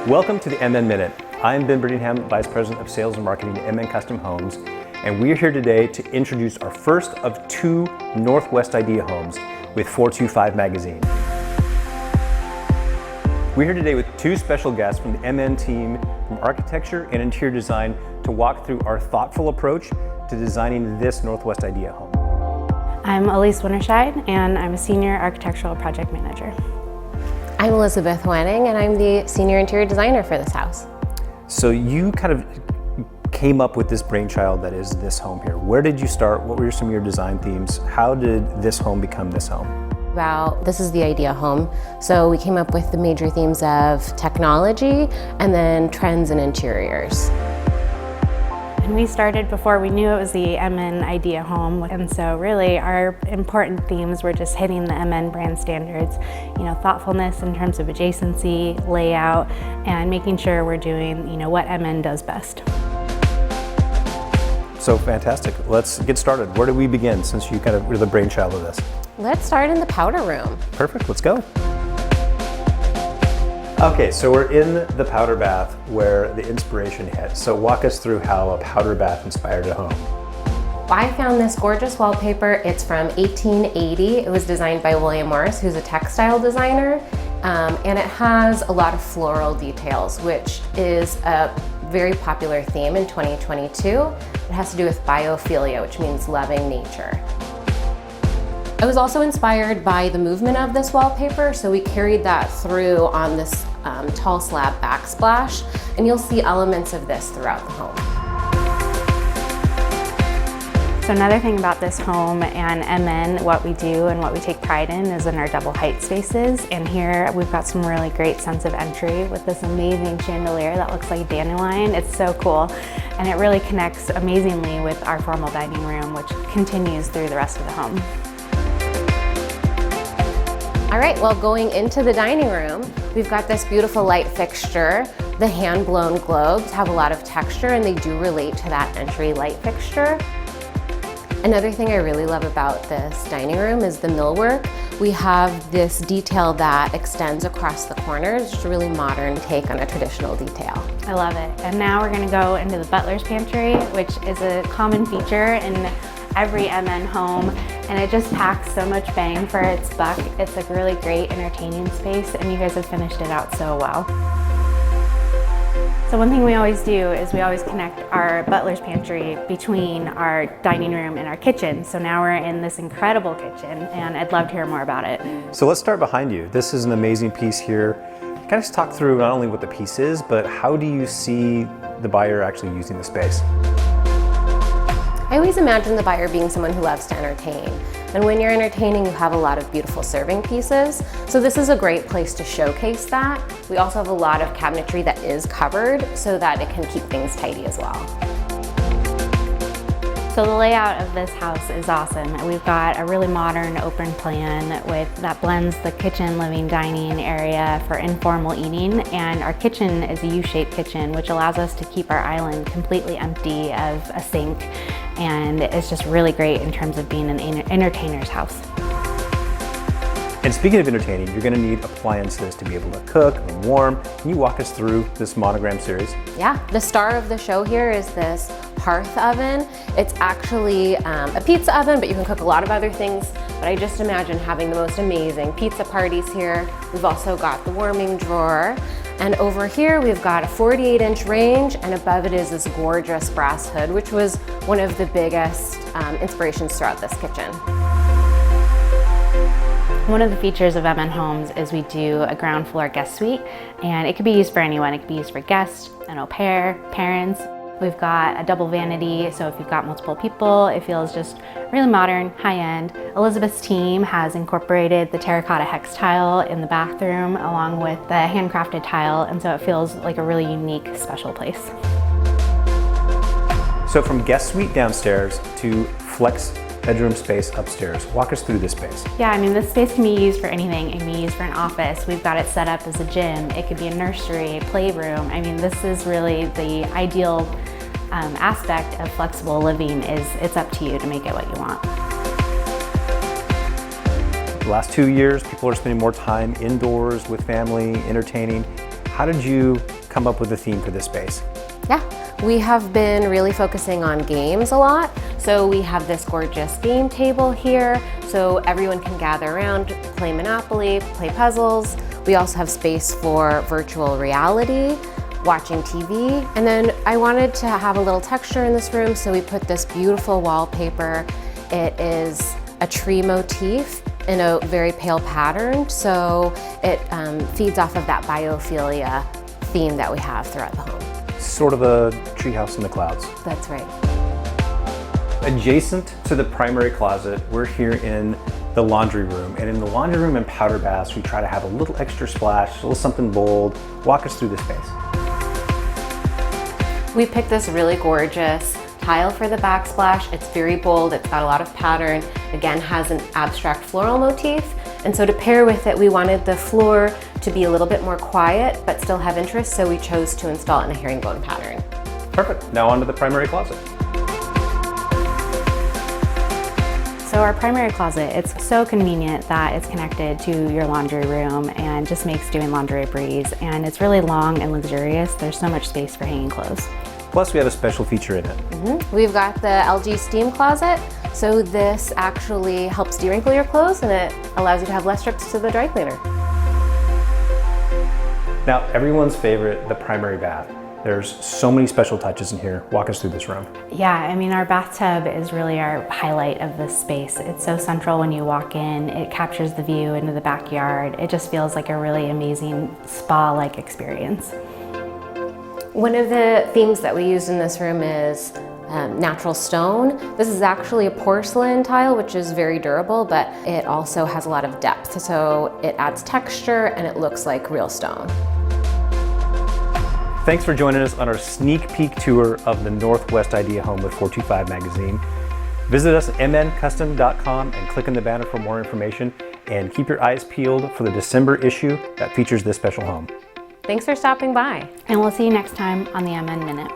Welcome to the MN Minute. I'm Ben Brittingham, Vice President of Sales and Marketing at MN Custom Homes, and we're here today to introduce our first of two Northwest Idea homes with 425 magazine. We're here today with two special guests from the MN team from architecture and interior design to walk through our thoughtful approach to designing this Northwest Idea home. I'm Alyse Winterscheid, and I'm a Senior Architectural Project Manager. I'm Elizabeth Wenning, and I'm the Senior Interior Designer for this house. So you kind of came up with this brainchild that is this home here. Where did you start? What were some of your design themes? How did this home become this home? Well, this is the idea home. So we came up with the major themes of technology and then trends and interiors. And we started before we knew it was the MN Idea home, and so really our important themes were just hitting the MN brand standards, thoughtfulness in terms of adjacency, layout, and making sure we're doing, what MN does best. So fantastic. Let's get started. Where do we begin since you kind of were the brainchild of this? Let's start in the powder room. Perfect, let's go. Okay, so we're in the powder bath where the inspiration hit. So walk us through how a powder bath inspired a home. I found this gorgeous wallpaper. It's from 1880. It was designed by William Morris, who's a textile designer. And it has a lot of floral details, which is a very popular theme in 2022. It has to do with biophilia, which means loving nature. I was also inspired by the movement of this wallpaper, so we carried that through on this tall slab backsplash, and you'll see elements of this throughout the home. So another thing about this home and MN, what we do and what we take pride in is in our double height spaces. And here we've got some really great sense of entry with this amazing chandelier that looks like a dandelion. It's so cool. And it really connects amazingly with our formal dining room, which continues through the rest of the home. All right, well, going into the dining room, we've got this beautiful light fixture. The hand-blown globes have a lot of texture, and they do relate to that entry light fixture. Another thing I really love about this dining room is the millwork. We have this detail that extends across the corners, just a really modern take on a traditional detail. I love it. And now we're gonna go into the butler's pantry, which is a common feature in every MN home, and it just packs so much bang for its buck. It's a really great entertaining space, and you guys have finished it out so well. So one thing we always do is we always connect our butler's pantry between our dining room and our kitchen. So now we're in this incredible kitchen, and I'd love to hear more about it. So let's start behind you. This is an amazing piece here. Kind of just talk through not only what the piece is, but how do you see the buyer actually using the space? I always imagine the buyer being someone who loves to entertain. And when you're entertaining, you have a lot of beautiful serving pieces. So this is a great place to showcase that. We also have a lot of cabinetry that is covered so that it can keep things tidy as well. So the layout of this house is awesome. We've got a really modern open plan that blends the kitchen, living, dining area for informal eating, and our kitchen is a U-shaped kitchen, which allows us to keep our island completely empty of a sink, and it's just really great in terms of being an entertainer's house. And speaking of entertaining, you're going to need appliances to be able to cook and warm. Can you walk us through this monogram series? Yeah, the star of the show here is this hearth oven. It's actually a pizza oven, but you can cook a lot of other things. But I just imagine having the most amazing pizza parties here. We've also got the warming drawer. And over here, we've got a 48-inch range, and above it is this gorgeous brass hood, which was one of the biggest inspirations throughout this kitchen. One of the features of MN Homes is we do a ground floor guest suite, and it could be used for anyone. It could be used for guests, an au pair, parents. We've got a double vanity, so if you've got multiple people, it feels just really modern, high-end. Elizabeth's team has incorporated the terracotta hex tile in the bathroom along with the handcrafted tile, and so it feels like a really unique, special place. So from guest suite downstairs to flex bedroom space upstairs. Walk us through this space. Yeah, I mean, this space can be used for anything. It can be used for an office. We've got it set up as a gym. It could be a nursery, playroom. I mean, this is really the ideal aspect of flexible living. It's up to you to make it what you want. The last 2 years, people are spending more time indoors with family, entertaining. How did you come up with the theme for this space? Yeah, we have been really focusing on games a lot. So we have this gorgeous game table here, so everyone can gather around, play Monopoly, play puzzles. We also have space for virtual reality, watching TV. And then I wanted to have a little texture in this room, so we put this beautiful wallpaper. It is a tree motif in a very pale pattern, so it feeds off of that biophilia theme that we have throughout the home. Sort of a treehouse in the clouds. That's right. Adjacent to the primary closet, we're here in the laundry room. And in the laundry room and powder baths, we try to have a little extra splash, a little something bold. Walk us through this space. We picked this really gorgeous tile for the backsplash. It's very bold, it's got a lot of pattern, again has an abstract floral motif. And so to pair with it, we wanted the floor to be a little bit more quiet, but still have interest, so we chose to install it in a herringbone pattern. Perfect, now onto the primary closet. So our primary closet, it's so convenient that it's connected to your laundry room and just makes doing laundry a breeze. And it's really long and luxurious. There's so much space for hanging clothes. Plus we have a special feature in it. We've got the LG steam closet. So this actually helps de-wrinkle your clothes and it allows you to have less trips to the dry cleaner. Now, everyone's favorite, the primary bath. There's so many special touches in here. Walk us through this room. Yeah, I mean, our bathtub is really our highlight of this space. It's so central when you walk in. It captures the view into the backyard. It just feels like a really amazing spa-like experience. One of the themes that we use in this room is natural stone. This is actually a porcelain tile, which is very durable, but it also has a lot of depth. So it adds texture and it looks like real stone. Thanks for joining us on our sneak peek tour of the Northwest Idea Home with 425 magazine. Visit us at mncustom.com and click on the banner for more information, and keep your eyes peeled for the December issue that features this special home. Thanks for stopping by. And we'll see you next time on the MN Minute.